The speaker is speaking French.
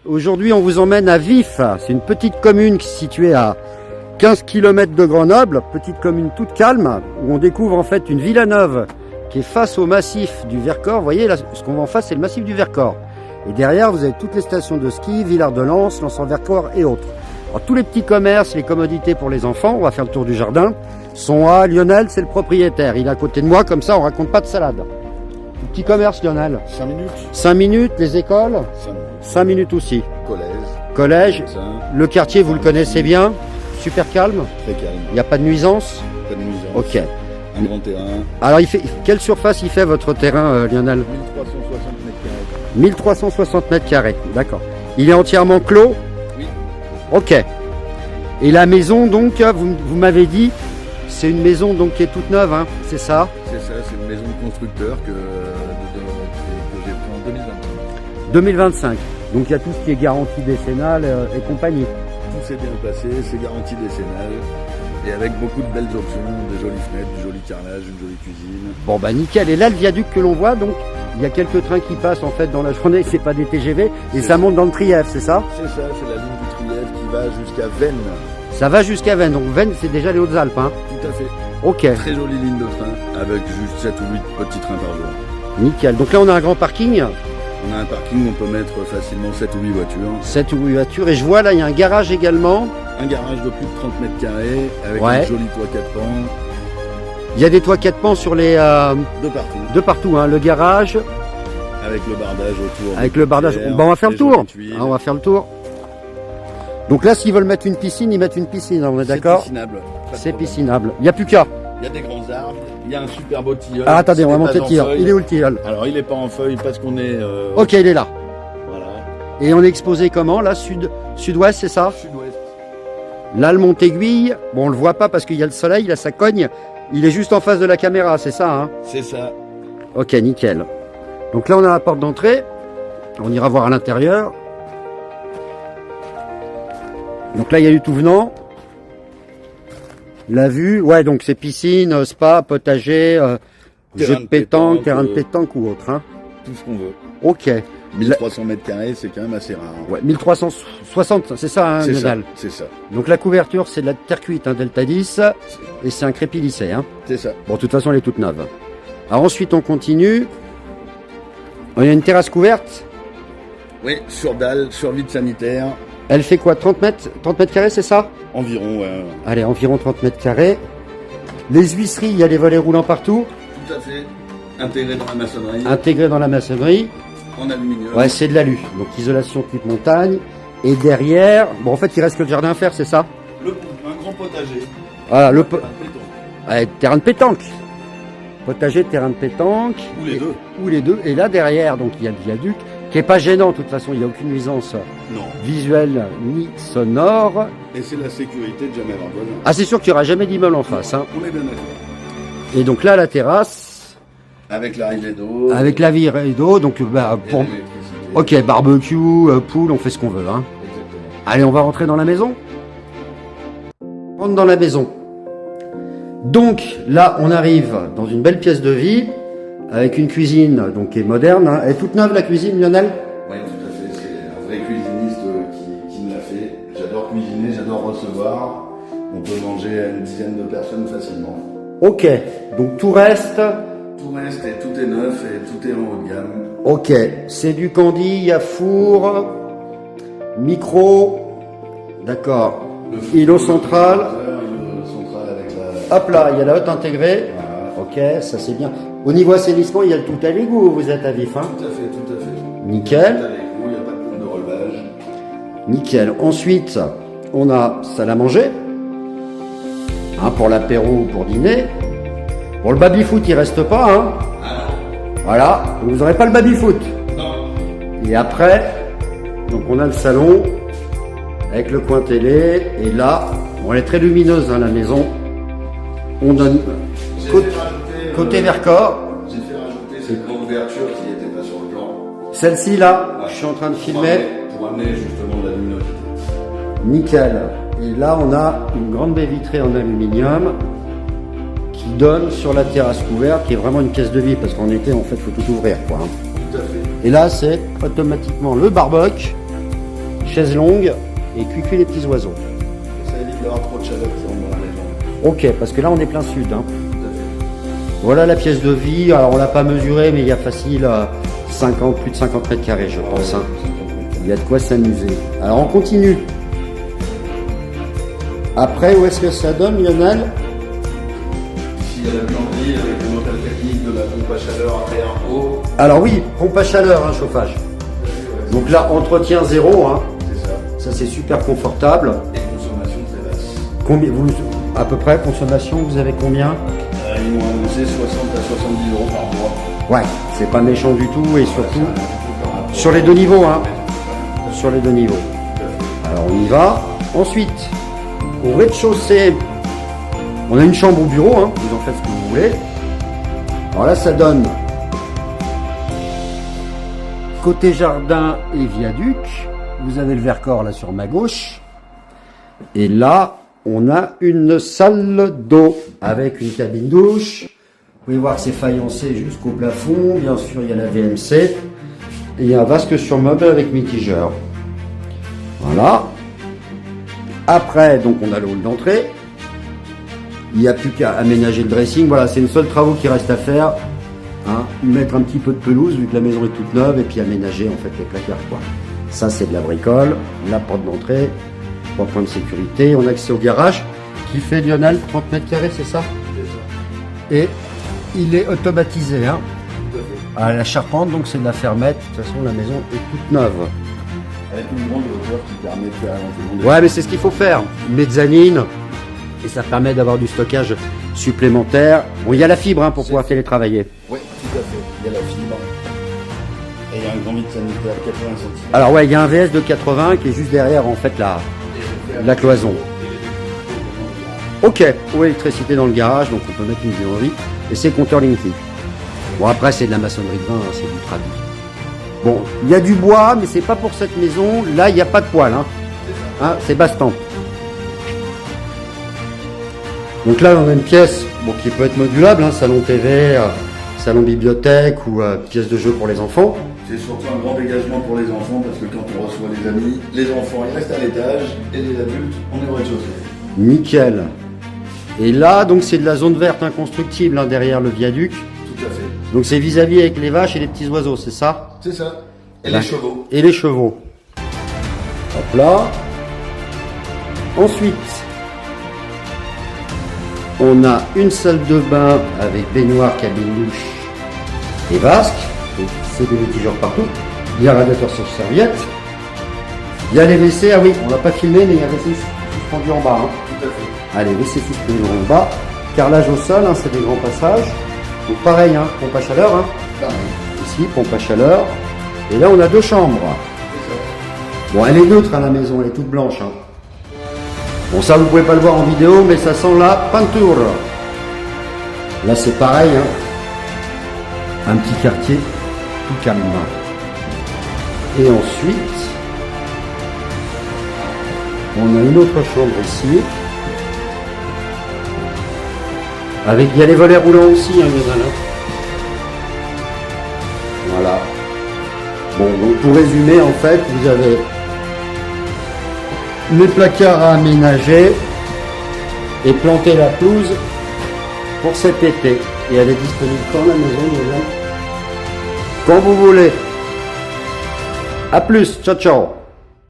Aujourd'hui, on vous emmène à Vif. C'est une petite commune située à 15 km de Grenoble, petite commune toute calme, où on découvre en fait une villa neuve qui est face au massif du Vercors. Vous voyez, là, ce qu'on voit en face, c'est le massif du Vercors. Et derrière, vous avez toutes les stations de ski, Villard-de-Lans, Lens-en-Vercors et autres. Alors, tous les petits commerces, les commodités pour les enfants, on va faire le tour du jardin, sont à Lionel, c'est le propriétaire. Il est à côté de moi, comme ça, on raconte pas de salade. Petit commerce, Lionel. 5 minutes. 5 minutes, les écoles 5 minutes. 5 minutes aussi. Collège. Collège, le quartier, vous le connaissez bien. Super calme. Très calme. Il n'y a pas de nuisance. Pas de nuisance. Ok. Un grand terrain. Alors, quelle surface il fait votre terrain, Lionel? 1360 mètres carrés. 1360 mètres carrés. D'accord. Il est entièrement clos? Oui. Ok. Et la maison, donc, vous m'avez dit, c'est une maison donc qui est toute neuve, hein, c'est ça? C'est ça, c'est une maison de constructeur que j'ai pris en 2020. 2025. Donc il y a tout ce qui est garantie décennale et compagnie. Tout s'est bien passé, c'est garanti décennale. Et avec beaucoup de belles options, des jolies fenêtres, du joli carrelage, une jolie cuisine. Bon bah nickel. Et là le viaduc que l'on voit, donc il y a quelques trains qui passent en fait dans la journée, c'est pas des TGV, et ça monte dans le Trièvre, c'est ça? C'est ça, c'est la ligne du Trièvre qui va jusqu'à Veynes. Ça va jusqu'à Veynes, donc Veynes c'est déjà les Hautes-Alpes, hein? Tout à fait. Ok. Très jolie ligne de train, avec juste 7 ou 8 petits trains par jour. Nickel. Donc là on a un grand parking. On a un parking où on peut mettre facilement 7 ou 8 voitures. 7 ou 8 voitures. Et je vois là il y a un garage également. Un garage de plus de 30 mètres carrés, avec Ouais. un joli toit 4 pans. Il y a des toits 4 pans sur les... De partout. de partout, hein. Le garage, Avec le bardage autour. avec le bardage. pierres, Bon, on va faire le les tour. jolies tuiles. Ah, on va faire le tour. Donc là, s'ils veulent mettre une piscine, ils mettent une piscine, on est d'accord? C'est piscinable. pas de C'est problème. piscinable. Il n'y a plus qu'à. Il y a des grands arbres, il y a un super beau tilleul. Ah, attendez, on va C'est monter pas le en tilleul. feuilles. Il est où le tilleul? Alors, il n'est pas en feuille parce qu'on est. Ok, il est là. Voilà. Et on est exposé comment? Là, sud-ouest, c'est ça? Sud-ouest. Là, le Montéguille, bon, on le voit pas parce qu'il y a le soleil, là, ça cogne. Il est juste en face de la caméra, c'est ça, hein? C'est ça. Ok, nickel. Donc là, on a la porte d'entrée. On ira voir à l'intérieur. Donc là, il y a du tout venant. La vue, ouais, donc c'est piscine, spa, potager, jeu de pétanque, terrain de pétanque ou autre, hein. Tout ce qu'on veut. Ok. 1300 mètres carrés, c'est quand même assez rare. Ouais, 1360, c'est ça, hein, C'est ça. Lionel? C'est ça. Donc la couverture, c'est de la terre cuite, hein, Delta 10, et c'est un crépi lissé, hein. C'est ça. Bon, de toute façon, elle est toute neuve. Alors ensuite, on continue. Il y a une terrasse couverte. Oui, sur dalle, sur vide sanitaire. Elle fait quoi, 30 mètres carrés, c'est ça? Environ, ouais. Allez, environ 30 mètres carrés. Les huisseries, il y a les volets roulants partout, Tout à fait. Intégré dans la maçonnerie. intégrés dans la maçonnerie. En aluminium. Ouais, c'est de l'alu. Donc isolation type montagne. Et derrière, bon, en fait, il reste que le jardin à faire, c'est ça? Un grand potager. Voilà, Un pétanque. ouais, terrain de pétanque. Potager, terrain de pétanque. Ou les deux. Ou les deux. Et là, derrière, donc, il y a le viaduc, qui est pas gênant, de toute façon, il n'y a aucune nuisance Non. visuelle ni sonore. Et c'est la sécurité de jamais avoir besoin. Ah, c'est sûr qu'il n'y aura jamais d'immeuble en face, hein. On est bien d'accord. Et donc là, la terrasse, Avec l'arrivée d'eau. avec la vie et d'eau, donc, bah, et pour, l'électricité. ok, barbecue, pool, on fait ce qu'on veut, hein. Exactement. Allez, on va rentrer dans la maison. On rentre dans la maison. Donc là, on arrive dans une belle pièce de vie avec une cuisine donc qui est moderne. Hein. Elle est toute neuve la cuisine, Lionel? Oui, tout à fait. C'est un vrai cuisiniste qui me l'a fait. J'adore cuisiner, j'adore recevoir. On peut manger à une dizaine de personnes facilement. Ok. Donc tout reste. Tout reste et tout est neuf et tout est en haut de gamme. Ok. C'est du candi, il y a four, micro. D'accord. Îlot central. Îlot central avec la. Hop là, il y a la hotte intégrée. Voilà. Ok, ça c'est bien. Au niveau assainissement, il y a le tout à l'égout, vous êtes à Vif, hein? Tout à fait, tout à fait. Nickel. Tout à l'égout, il n'y a pas de pompe de relevage. Nickel. Ensuite, on a salle à manger. Hein, pour l'apéro ou pour dîner. Bon, le baby-foot, il reste pas, hein. Ah Voilà. Donc, vous n'aurez pas le baby-foot. non. Non. Et après, donc on a le salon avec le coin télé. Et là, bon, elle est très lumineuse, hein, la maison. On donne J'ai côté, fait rajouter, côté Vercors. J'ai fait rajouter cette grande ouverture qui n'était pas sur le plan. Celle-ci, là, je suis en train de filmer. Pour amener justement de la luminosité. Nickel. Et là, on a une grande baie vitrée en aluminium qui donne sur la terrasse couverte, qui est vraiment une pièce de vie, parce qu'en été, en fait, il faut tout ouvrir, quoi. Hein. Tout à fait. Et là, c'est automatiquement le barbecue chaise longue et cuicui les petits oiseaux. Ça évite d'avoir trop de chaleur qui rentre dans la maison. Ok, parce que là on est plein sud. Hein. Tout à fait. Voilà la pièce de vie. Alors on l'a pas mesurée, mais il y a facile 50, plus de 50 mètres carrés, je pense. Hein. Il y a de quoi s'amuser. Alors on continue. Après, où est-ce que ça donne, Lionel? Ici, il y a la buanderie avec le modèle technique de la pompe à chaleur arrière haut. Alors oui, pompe à chaleur, hein, chauffage. Donc là, entretien zéro. Hein. C'est ça. Ça c'est super confortable. Et consommation très basse. Combien vous, à peu près, consommation, vous avez combien? Ils m'ont annoncé 60 à 70 euros par mois. Ouais, c'est pas méchant du tout et surtout Par rapport sur les deux niveaux. Hein. Sur les deux niveaux. Alors on y va. Ensuite, au rez-de-chaussée, on a une chambre au bureau, hein. Vous en faites ce que vous voulez. Alors là, ça donne côté jardin et viaduc. Vous avez le Vercors là sur ma gauche. Et là, on a une salle d'eau avec une cabine douche. Vous pouvez voir que c'est faïencé jusqu'au plafond. Bien sûr, il y a la VMC. Et il y a un vasque sur meuble avec mitigeur. Voilà. Après, donc on a le hall d'entrée. Il n'y a plus qu'à aménager le dressing. Voilà, c'est le seul travaux qui reste à faire. Hein, mettre un petit peu de pelouse vu que la maison est toute neuve et puis aménager en fait les placards quoi. Ça c'est de la bricole. La porte d'entrée, 3 points de sécurité. On a accès au garage qui fait Lionel 30 mètres carrés, c'est ça? Et il est automatisé. Hein, à la charpente, donc c'est de la fermette. De toute façon, la maison est toute neuve. Avec une grande hauteur qui permet de faire un Ouais, mais c'est ce qu'il faut faire. Une mezzanine, et ça permet d'avoir du stockage supplémentaire. Bon, il y a la fibre hein, pour pouvoir télétravailler. Oui, tout à fait. Il y a la fibre. Et il y a un grand vide sanitaire 80 cm. Alors ouais, il y a un VS de 80 qui est juste derrière en fait la cloison. Ok, ou électricité dans le garage, donc on peut mettre une buanderie. Et c'est compteur limité. Bon, après, c'est de la maçonnerie de vin, hein, c'est du traduit. Bon, il y a du bois, mais c'est pas pour cette maison. Là, il n'y a pas de poêle. Hein. Hein, c'est Bastan. Donc là, on a une pièce bon, qui peut être modulable, hein, salon TV, salon bibliothèque ou pièce de jeu pour les enfants. C'est surtout un grand dégagement pour les enfants parce que quand on reçoit les amis, les enfants ils restent à l'étage et les adultes, on est au rez-de-chaussée. Nickel. Et là, donc c'est de la zone verte inconstructible hein, derrière le viaduc. Tout à fait. Donc c'est vis-à-vis avec les vaches et les petits oiseaux, c'est ça? C'est ça. Et Là. les chevaux. Et les chevaux. Hop là. Ensuite, on a une salle de bain avec baignoire, cabine douche et vasque. Donc, c'est des mitigeurs partout. Il y a un radiateur sur serviette. Il y a les WC. Ah oui, on l'a pas filmé, mais il y a les WC suspendus en bas. Hein. Tout à fait. Allez, WC suspendus en bas. Carrelage au sol, hein, c'est des grands passages. Donc pareil, hein, pompe à chaleur. Hein. Pareil. Ici, pompe à chaleur. Et là, on a 2 chambres. Bon, elle est neutre à la maison, elle est toute blanche. Hein. Bon, ça, vous pouvez pas le voir en vidéo, mais ça sent la peinture. Là, c'est pareil. Hein. Un petit quartier tout calme. Et ensuite, on a une autre chambre ici. Avec, il y a les volets roulants aussi, hein, voilà. Bon, donc pour résumer, en fait, vous avez les placards à aménager et planter la pelouse pour cet été. Et elle est disponible quand la maison, Lionel? Quand vous voulez. A plus, ciao ciao.